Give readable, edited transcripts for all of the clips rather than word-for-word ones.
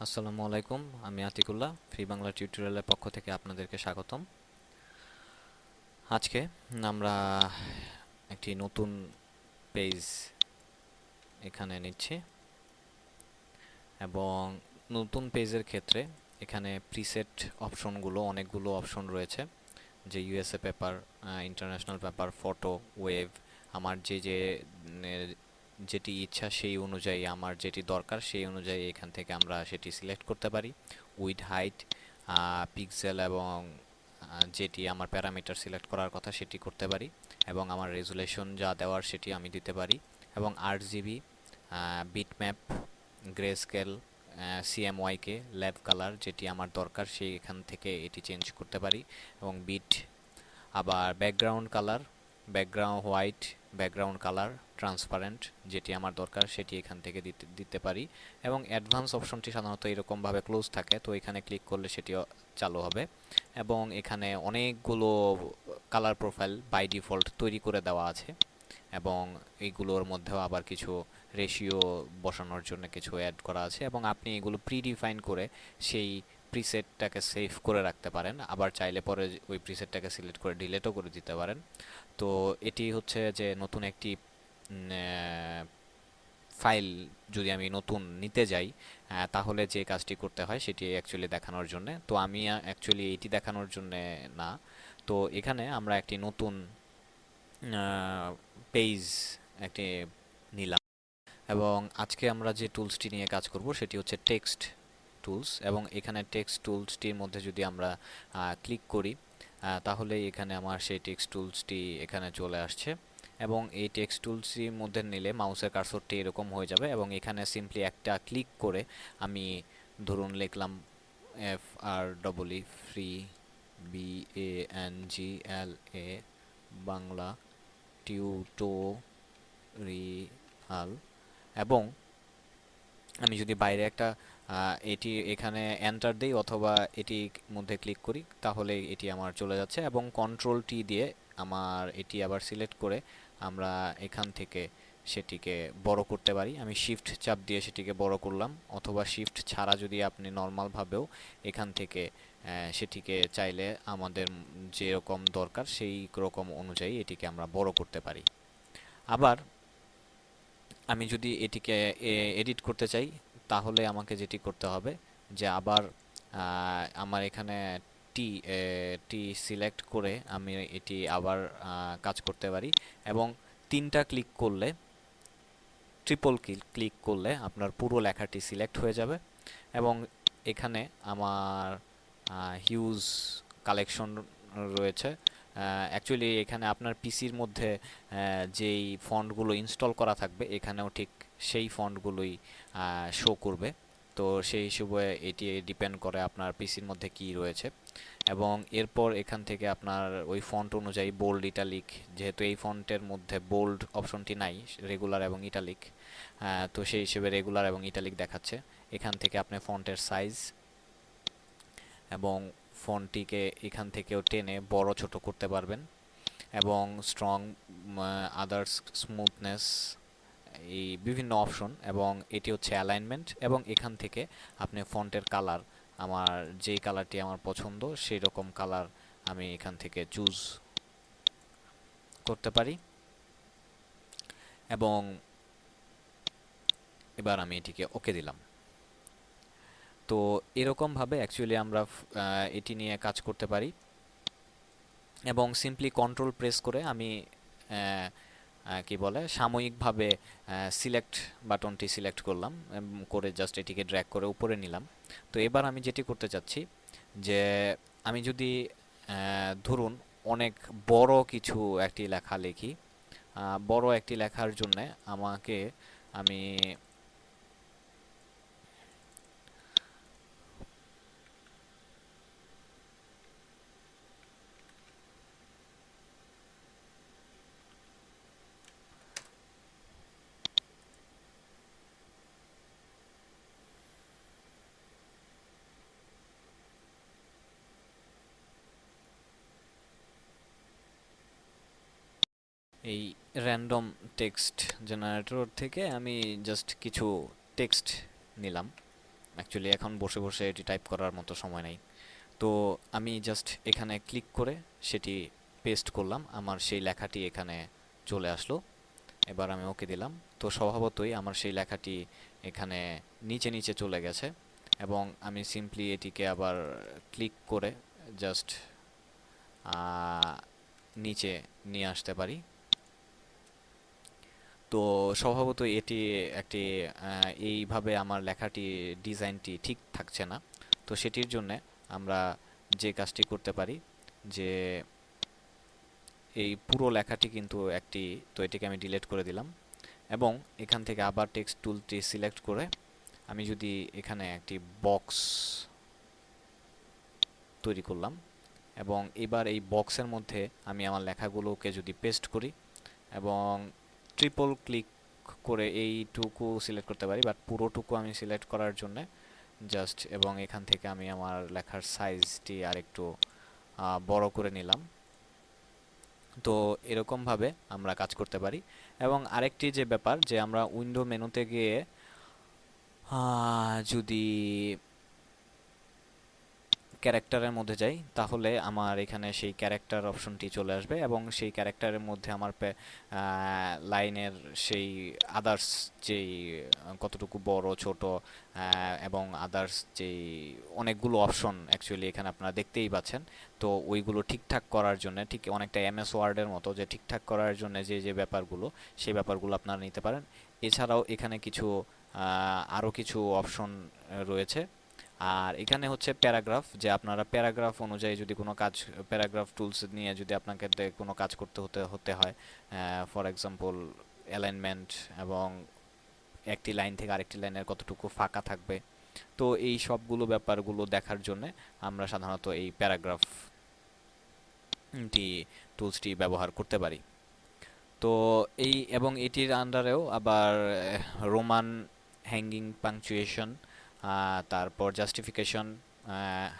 আসসালামু আলাইকুম, আমি আতিকুল্লাহ। ফ্রি বাংলা টিউটোরিয়ালের পক্ষ থেকে আপনাদেরকে স্বাগতম। আজকে আমরা একটি নতুন পেজ এখানে নিচ্ছি এবং নতুন পেজের ক্ষেত্রে এখানে প্রিসেট অপশনগুলো অনেকগুলো অপশন রয়েছে, যে USA paper, international paper, photo, wave. আমার যেটি ইচ্ছা সেই অনুযায়ী, আমার যেটি দরকার সেই অনুযায়ী এখান থেকে আমরা সেটি সিলেক্ট করতে পারি। উইথ, হাইট, পিক্সেল এবং যেটি আমার প্যারামিটার সিলেক্ট করার কথা সেটি করতে পারি, এবং আমার রেজুলেশন যা দেওয়ার সেটি আমি দিতে পারি, এবং RGB, bitmap, grey scale, CMYK, lab colour যেটি আমার দরকার সেই এখান থেকে এটি চেঞ্জ করতে পারি, এবং বিট, আবার background colour, background white, background colour transparent যেটি আমার দরকার সেটি এখান থেকে দিতে দিতে পারি। এবং অ্যাডভান্স অপশনটি সাধারণত এরকমভাবে ক্লোজ থাকে, তো এখানে ক্লিক করলে সেটিও চালু হবে। এবং এখানে অনেকগুলো কালার প্রোফাইল বাই ডিফল্ট তৈরি করে দেওয়া আছে, এবং এইগুলোর মধ্যেও আবার কিছু রেশিও বসানোর জন্য কিছু অ্যাড করা আছে, এবং আপনি এগুলো প্রিডিফাইন করে সেই প্রিসেটটাকে সেভ করে রাখতে পারেন। আবার চাইলে পরে ওই প্রিসেটটাকে সিলেক্ট করে ডিলেটও করে দিতে পারেন। তো এটি হচ্ছে যে নতুন একটি ফাইল যদি আমি নতুন নিতে যাই, তাহলে যে কাজটি করতে হয় সেটি অ্যাকচুয়ালি দেখানোর জন্য। তো আমি অ্যাকচুয়ালি এইটি দেখানোর জন্য না। তো এখানে আমরা একটি নতুন পেজ একটি নিলাম, এবং আজকে আমরা যে টুলসটি নিয়ে কাজ করব সেটি হচ্ছে টেক্সট টুলস। এবং এখানে টেক্সট টুলসটির মধ্যে যদি আমরা ক্লিক করি, তাহলে এখানে আমার সেই টেক্সট টুলসটি এখানে চলে আসছে। এবং এই টেক্সট টুলসটির মধ্যে নিলে মাউসের কার্সরটি এরকম হয়ে যাবে, এবং এখানে সিম্পলি একটা ক্লিক করে আমি ধরুন লিখলাম FREE, free, BANGLA, Bangla tutorial. এবং আমি যদি বাইরে একটা এটি এখানে এন্টার দেই অথবা এটি মধ্যে ক্লিক করি, তাহলে এটি আমার চলে যাচ্ছে। এবং কন্ট্রোল টি দিয়ে আমার এটি আবার সিলেক্ট করে আমরা এখান থেকে সেটিকে বড় করতে পারি। আমি শিফট চাপ দিয়ে সেটিকে বড় করলাম, অথবা শিফট ছাড়া যদি আপনি নর্মালভাবেও এখান থেকে সেটিকে চাইলে আমাদের যেরকম দরকার সেই রকম অনুযায়ী এটিকে আমরা বড় করতে পারি। আবার আমি যদি এটিকে এডিট করতে চাই, তাহলে আমাকে যেটি করতে হবে যে আবার আমার এখানে টি টি সিলেক্ট করে আমি এটি আবার কাজ করতে পারি। এবং তিনটা ক্লিক করলে, ট্রিপল ক্লিক করলে আপনার পুরো লেখাটি সিলেক্ট হয়ে যাবে। এবং এখানে আমার হিউজ কালেকশন রয়েছে। অ্যাকচুয়ালি এখানে আপনার পিসির মধ্যে যেই ফন্টগুলো ইনস্টল করা থাকবে এখানেও ঠিক সেই ফন্টগুলোই শো করবে। তো সেই হিসেবে এটি ডিপেন্ড করে আপনার পিসির মধ্যে কি রয়েছে। এবং এরপর এখান থেকে আপনার ওই ফন্ট অনুযায়ী বোল্ড, ইটালিক, যেহেতু এই ফন্টের মধ্যে বোল্ড অপশনটি নাই, রেগুলার এবং ইটালিক, তো সেই হিসেবে রেগুলার এবং ইটালিক দেখাচ্ছে। এখান থেকে আপনি ফন্টের সাইজ এবং ফন্টটিকে এখান থেকেও টেনে বড় ছোট করতে পারবেন। এবং স্ট্রং, আদার্স, স্মুথনেস, এই বিভিন্ন অপশন। এবং এটি হচ্ছে অ্যালাইনমেন্ট। এবং এখান থেকে আপনি ফন্টের কালার, আমার যেই কালারটি আমার পছন্দ সেই রকম কালার আমি এখান থেকে চুজ করতে পারি। এবং এবার আমি এটিকে ওকে দিলাম। তো এরকমভাবে অ্যাকচুয়ালি আমরা এটি নিয়ে কাজ করতে পারি। এবং সিম্পলি কন্ট্রোল প্রেস করে আমি কি বলে সাময়িকভাবে সিলেক্ট বাটনটি সিলেক্ট করলাম, করে জাস্ট এটিকে ড্র্যাগ করে উপরে নিলাম। তো এবার আমি যেটি করতে চাচ্ছি যে আমি যদি ধরুন অনেক বড় কিছু একটি লেখা লিখি, বড় একটি লেখার জন্য আমাকে আমি এই র্যান্ডম টেক্সট জেনারেটর থেকে আমি জাস্ট কিছু টেক্সট নিলাম, অ্যাকচুয়ালি এখন বসে বসে এটি টাইপ করার মতো সময় নেই। তো আমি জাস্ট এখানে ক্লিক করে সেটি পেস্ট করলাম, আমার সেই লেখাটি এখানে চলে আসলো। এবার আমি ওকে দিলাম। তো স্বভাবতই আমার সেই লেখাটি এখানে নিচে নিচে চলে গেছে, এবং আমি সিম্পলি এটিকে আবার ক্লিক করে জাস্ট নিচে নিয়ে আসতে পারি। তো স্বভাবতই এটি একটি এইভাবে আমার লেখাটি ডিজাইনটি ঠিক থাকছে না। তো সেটির জন্যে আমরা যে কাজটি করতে পারি, যে এই পুরো লেখাটি কিন্তু একটি, তো এটিকে আমি ডিলিট করে দিলাম, এবং এখান থেকে আবার টেক্সট টুলটি সিলেক্ট করে আমি যদি এখানে একটি বক্স তৈরি করলাম, এবং এবার এই বক্সের মধ্যে আমি আমার লেখাগুলোকে যদি পেস্ট করি এবং ট্রিপল ক্লিক করে এইটুকু সিলেক্ট করতে পারি, বাট পুরোটুকু আমি সিলেক্ট করার জন্য জাস্ট, এবং এখান থেকে আমি আমার লেখার সাইজটি আরেকটু বড় করে নিলাম। তো এরকমভাবে আমরা কাজ করতে পারি। এবং আরেকটি যে ব্যাপার, যে আমরা উইন্ডো মেনুতে গিয়ে যদি ক্যারেক্টারের মধ্যে যাই, তাহলে আমার এখানে সেই ক্যারেক্টার অপশনটি চলে আসবে, এবং সেই ক্যারেক্টারের মধ্যে আমার লাইনের সেই আদার্স যেই কতটুকু বড় ছোট এবং আদার্স যেই অনেকগুলো অপশন অ্যাকচুয়ালি এখানে আপনারা দেখতেই পাচ্ছেন। তো ওইগুলো ঠিকঠাক করার জন্য, ঠিক অনেকটা এমএস ওয়ার্ডের মতো, যে ঠিকঠাক করার জন্য যে যে ব্যাপারগুলো, সেই ব্যাপারগুলো আপনারা নিতে পারেন। এছাড়াও এখানে কিছু আরও কিছু অপশন রয়েছে। আর এখানে হচ্ছে প্যারাগ্রাফ, যে আপনারা প্যারাগ্রাফ অনুযায়ী যদি কোনো কাজ, প্যারাগ্রাফ টুলস নিয়ে যদি আপনাকে কোনো কাজ করতে হতে হয়, ফর এক্সাম্পল অ্যালাইনমেন্ট, এবং একটি লাইন থেকে আরেকটি লাইনের কতটুকু ফাঁকা থাকবে, তো এই সবগুলো ব্যাপারগুলো দেখার জন্য আমরা সাধারণত এই প্যারাগ্রাফটি টুলসটি ব্যবহার করতে পারি। তো এই, এবং এটির আন্ডারেও আবার রোমান হ্যাঙ্গিং পাংচুয়েশন, তারপর জাস্টিফিকেশন,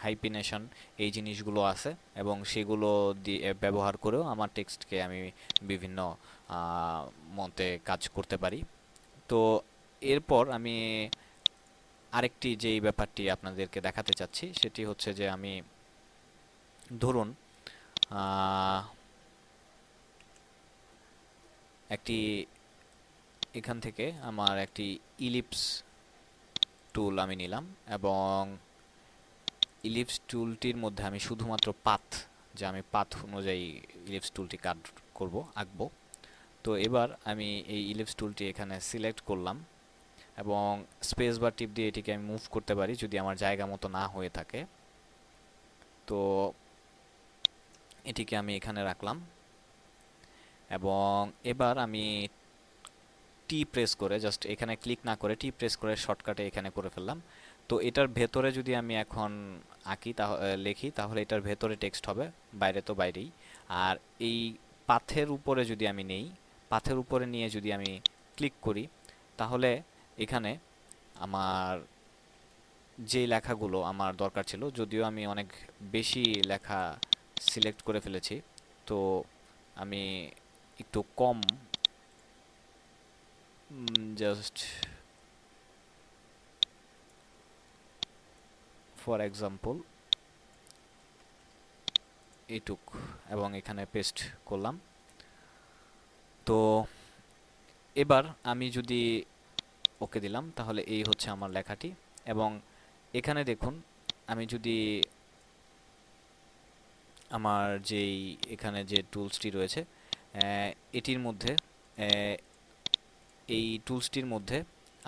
হাইপিনেশন, এই জিনিসগুলো আছে, এবং সেগুলো দিয়ে ব্যবহার করেও আমার টেক্সটকে আমি বিভিন্ন মতে কাজ করতে পারি। তো এরপর আমি আরেকটি যেই ব্যাপারটি আপনাদেরকে দেখাতে চাচ্ছি, সেটি হচ্ছে যে আমি ধরুন একটি, এখান থেকে আমার একটি ইলিপস টুল আমি নিলাম, এবং ইলিপস টুলটির মধ্যে আমি শুধুমাত্র পাথ, যে আমি পাথ অনুযায়ী ইলিপস টুলটি কাট করব, আঁকবো। তো এবার আমি এই ইলিপস টুলটি এখানে সিলেক্ট করলাম, এবং স্পেস বার টিপ দিয়ে এটিকে আমি মুভ করতে পারি যদি আমার জায়গা মতো না হয়ে থাকে। তো এটিকে আমি এখানে রাখলাম, এবং এবার আমি টি প্রেস করে, জাস্ট এখানে ক্লিক না করে টি প্রেস করে শর্টকাটে এখানে করে ফেললাম। তো এটার ভেতরে যদি আমি এখন আঁকি, লিখি, তাহলে এটার ভেতরে টেক্সট হবে, বাইরে তো বাইরেই। আর এই পাথের উপরে যদি আমি নেই, পাথের উপরে নিয়ে যদি আমি ক্লিক করি, তাহলে এখানে আমার যে লেখাগুলো আমার দরকার ছিল, যদিও আমি অনেক বেশি লেখা সিলেক্ট করে ফেলেছি, তো আমি একটু কম, জাস্ট ফর এক্সাম্পল এইটুক, এবং এখানে পেস্ট করলাম। তো এবার আমি যদি ওকে দিলাম, তাহলে এই হচ্ছে আমার লেখাটি। এবং এখানে দেখুন, আমি যদি আমার যেই এখানে যে টুলসটি রয়েছে, এটির মধ্যে, এই টুলসটির মধ্যে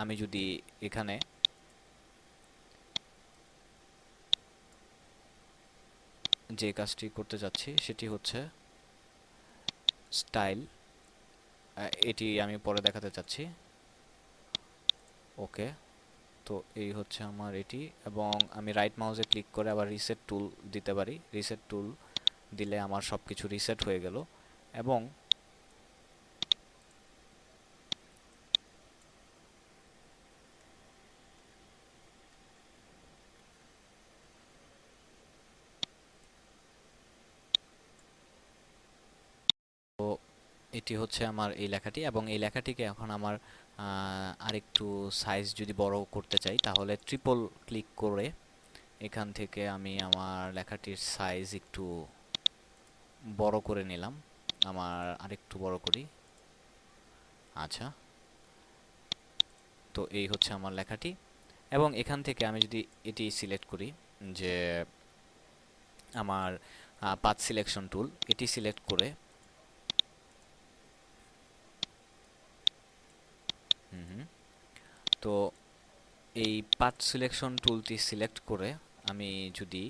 আমি যদি এখানে যে কাজটি করতে যাচ্ছি, সেটি হচ্ছে স্টাইল, এটি আমি পরে দেখাতে চাচ্ছি। ওকে, তো এই হচ্ছে আমার এটি, এবং আমি রাইট মাউসে ক্লিক করে আবার রিসেট টুল দিতে পারি। রিসেট টুল দিলে আমার সব কিছু রিসেট হয়ে গেল, এবং তো এটি হচ্ছে আমার এই লেখাটি, এবং এই লেখাটিকে এখন আমার আরেকটু সাইজ যদি বড় করতে চাই তাহলে ট্রিপল ক্লিক করে এখান থেকে আমি আমার লেখাটির সাইজ একটু বড় করে নিলাম। আমার আরেকটু বড় করি। আচ্ছা, তো এই হচ্ছে আমার লেখাটি। এবং এখান থেকে আমি যদি এটি সিলেক্ট করি, যে আমার পাথ সিলেকশন টুল, এটি সিলেক্ট করে তো এই পাথ সিলেকশন টুলটি সিলেক্ট করে আমি যদি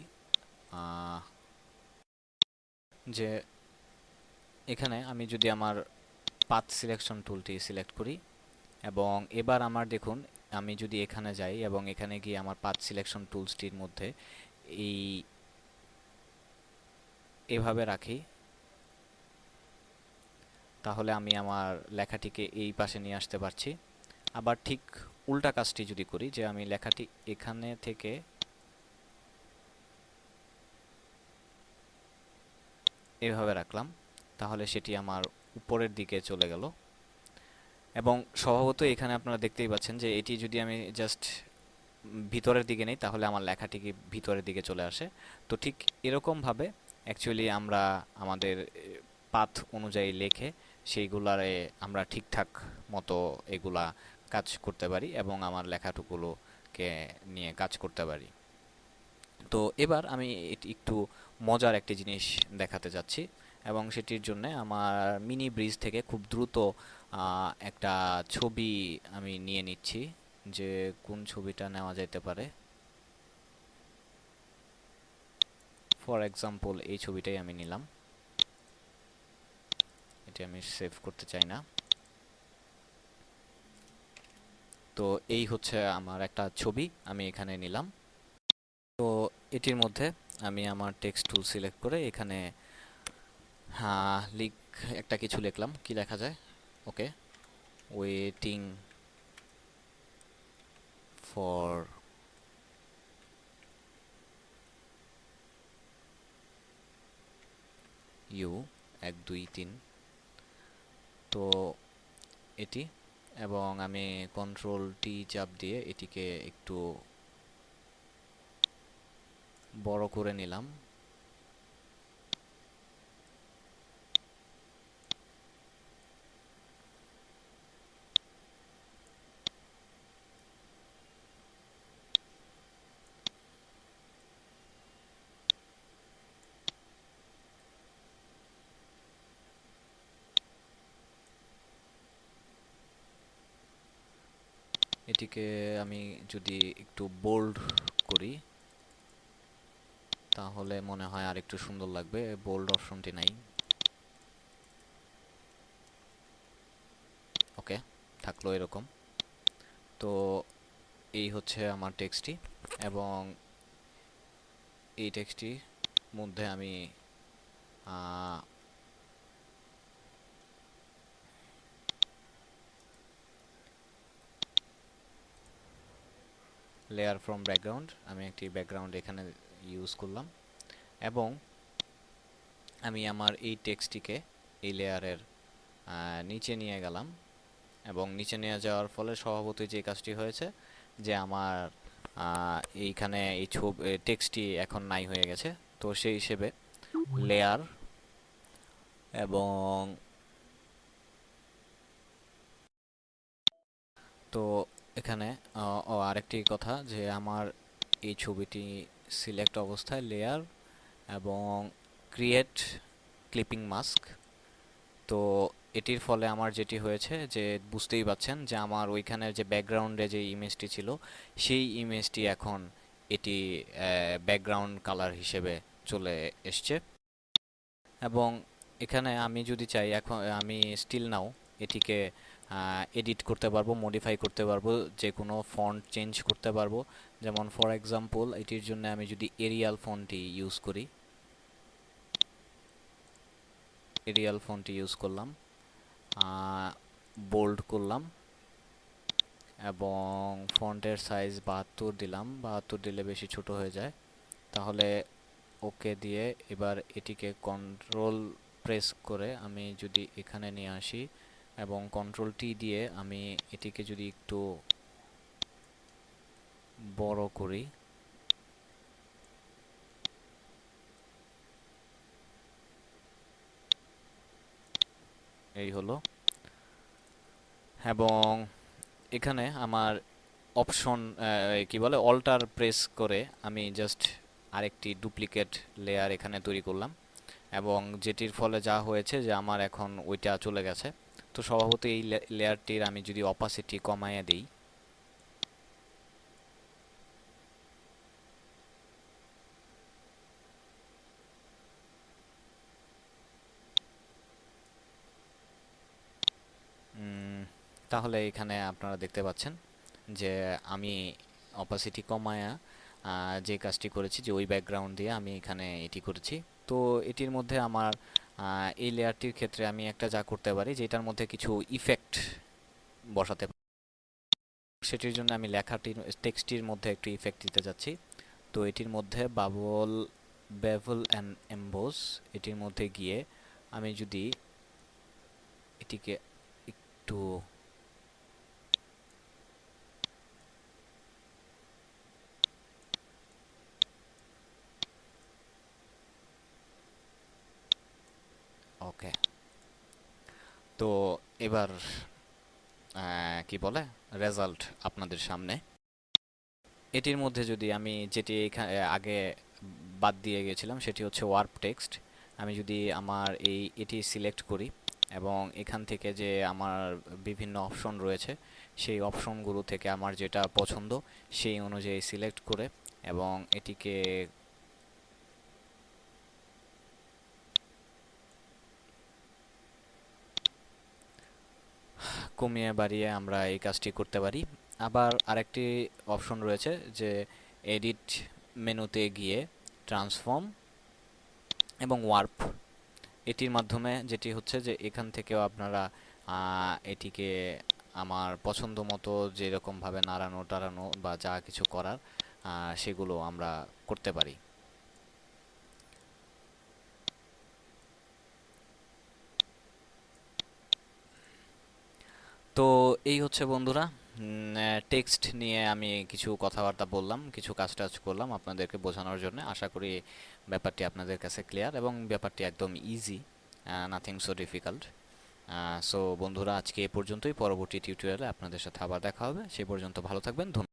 যে এখানে আমি যদি আমার পাথ সিলেকশন টুলটি সিলেক্ট করি, এবং এবার আমার দেখুন আমি যদি এখানে যাই এবং এখানে গিয়ে আমার পাথ সিলেকশন টুলসটির মধ্যে এই এভাবে রাখি, তাহলে আমি আমার লেখাটিকে এই পাশে নিয়ে আসতে পারছি। আবার ঠিক উল্টা কাজটি যদি করি, যে আমি লেখাটি এখানে থেকে এভাবে রাখলাম, তাহলে সেটি আমার উপরের দিকে চলে গেল। এবং স্বভাবত এখানে আপনারা দেখতেই পাচ্ছেন যে এটি যদি আমি জাস্ট ভিতরের দিকে নেই তাহলে আমার লেখাটি কি ভিতরের দিকে চলে আসে। তো ঠিক এরকমভাবে অ্যাকচুয়ালি আমরা আমাদের পাথ অনুযায়ী লেখে সেইগুলারে আমরা ঠিকঠাক মতো এগুলা কাজ করতে পারি এবং আমার লেখাটুকুলোকে নিয়ে কাজ করতে পারি। তো এবার আমি এটি একটু মজার একটি জিনিস দেখাতে যাচ্ছি, এবং সেটির জন্য আমার মিনি ব্রিজ থেকে খুব দ্রুত একটা ছবি আমি নিয়ে নিচ্ছি। যে কোন ছবিটা নেওয়া যেতে পারে, ফর এক্সাম্পল এই ছবিটাই আমি নিলাম। এটি আমি সেভ করতে চাই না। তো এই হচ্ছে আমার একটা ছবি আমি এখানে নিলাম। তো এটির মধ্যে আমি আমার টেক্সট টুল সিলেক্ট করে এখানে একটা কিছু লিখলাম। কি লেখা যায়? ওকে, ওয়েটিং ফর ইউ 1 2 3। তো এটি, এবং আমি কন্ট্রোল টি চাপ দিয়ে এটিকে একটু বড় করে নিলাম। এটিকে আমি যদি একটু বোল্ড করি তাহলে মনে হয় আর একটু সুন্দর লাগবে। বোল্ড অপশনটি নাই। ওকে, থাকলো এরকম। তো এই হচ্ছে আমার টেক্সটটি, এবং এই টেক্সটটির মধ্যে আমি লেয়ার ফ্রম ব্যাকগ্রাউন্ড, আমি একটি ব্যাকগ্রাউন্ড এখানে ইউজ করলাম, এবং আমি আমার এই টেক্সটটিকে এই লেয়ারের নিচে নিয়ে গেলাম। এবং নিচে নিয়ে যাওয়ার ফলে স্বভাবতই যে কাজটি হয়েছে, যে আমার এইখানে এই টেক্সটটি এখন নাই হয়ে গেছে। তো সেই হিসেবে লেয়ার, এবং তো এখানে আরেকটি কথা, যে আমার এই ছবিটি সিলেক্ট অবস্থায় লেয়ার এবং ক্রিয়েট ক্লিপিং মাস্ক। তো এটির ফলে আমার যেটি হয়েছে, যে বুঝতেই পাচ্ছেন যে আমার ওইখানের যে ব্যাকগ্রাউন্ডে যে ইমেজটি ছিল সেই ইমেজটি এখন এটি ব্যাকগ্রাউন্ড কালার হিসেবে চলে এসছে। এবং এখানে আমি যদি চাই, এখন আমি স্টিল নাও এটিকে এডিট করতে পারবো, মডিফাই করতে পারবো, যে কোনো ফন্ট চেঞ্জ করতে পারবো। যেমন ফর এক্সাম্পল এটির জন্য আমি যদি এরিয়াল ফন্টটি ইউজ করি, এরিয়াল ফন্টটি ইউজ করলাম, বোল্ড করলাম, এবং ফন্টের সাইজ 72 দিলাম। 72 দিলে বেশি ছোট হয়ে যায়, তাহলে ওকে দিয়ে এবার এটিকে কন্ট্রোল প্রেস করে আমি যদি এখানে নিয়ে আসি এবং কন্ট্রোল টি দিয়ে আমি এটিকে যদি একটু বড় করি, এই হলো। এবং এখানে আমার অপশন কি বলে অল্টার প্রেস করে আমি জাস্ট আরেকটি ডুপ্লিকেট লেয়ার এখানে তৈরি করলাম, এবং যেটির ফলে যা হয়েছে যে আমার এখন ওইটা চলে গেছে। তো স্বভাবতই এই লেয়ারটির আমি যদি অপাসিটি কমাইয়ে দিই, তাহলে এখানে আপনারা দেখতে পাচ্ছেন যে আমি অপাসিটি কমায়া যে কাজটি করেছি, যে ওই ব্যাকগ্রাউন্ড দিয়ে আমি এখানে এটি করেছি। তো এটির মধ্যে আমার এই লেয়ারটির ক্ষেত্রে আমি একটা যা করতে পারি যে এটার মধ্যে কিছু ইফেক্ট বসাতে পারি। সেটির জন্য আমি লেখাটির টেক্সটির মধ্যে একটু ইফেক্ট দিতে যাচ্ছি। তো এটির মধ্যে বেভেল অ্যান্ড এমবোস, এটির মধ্যে গিয়ে আমি যদি এটিকে একটু ওকে, তো এবার কি বলে রেজাল্ট আপনাদের সামনে। এটির মধ্যে যদি আমি যেটি আগে বাদ দিয়ে গেছিলাম সেটি হচ্ছে ওয়ার্প টেক্সট। আমি যদি আমার এটি সিলেক্ট করি এবং এখান থেকে যে আমার বিভিন্ন অপশন রয়েছে সেই অপশনগুলো থেকে আমার যেটা পছন্দ সেই অনুযায়ী সিলেক্ট করে এবং এটিকে কমিয়ে বাড়িয়ে আমরা এই কাজটি করতে পারি। আবার আরেকটি অপশন রয়েছে যে এডিট মেনুতে গিয়ে ট্রান্সফর্ম এবং ওয়ার্প, এটির মাধ্যমে যেটি হচ্ছে যে এখান থেকেও আপনারা এটিকে আমার পছন্দ মতো যেরকমভাবে নাড়ানো টাড়ানো বা যা কিছু করার সেগুলো আমরা করতে পারি। তো এই হচ্ছে বন্ধুরা, টেক্সট নিয়ে আমি কিছু কথাবার্তা বললাম, কিছু কাজ টাজ করলাম আপনাদেরকে বোঝানোর জন্য। আশা করি ব্যাপারটি আপনাদের কাছে ক্লিয়ার এবং ব্যাপারটি একদম easy, nothing so difficult. So বন্ধুরা, আজকে এ পর্যন্তই। পরবর্তী টিউটোরিয়ালে আপনাদের সাথে আবার দেখা হবে। সে পর্যন্ত ভালো থাকবেন। ধন্যবাদ।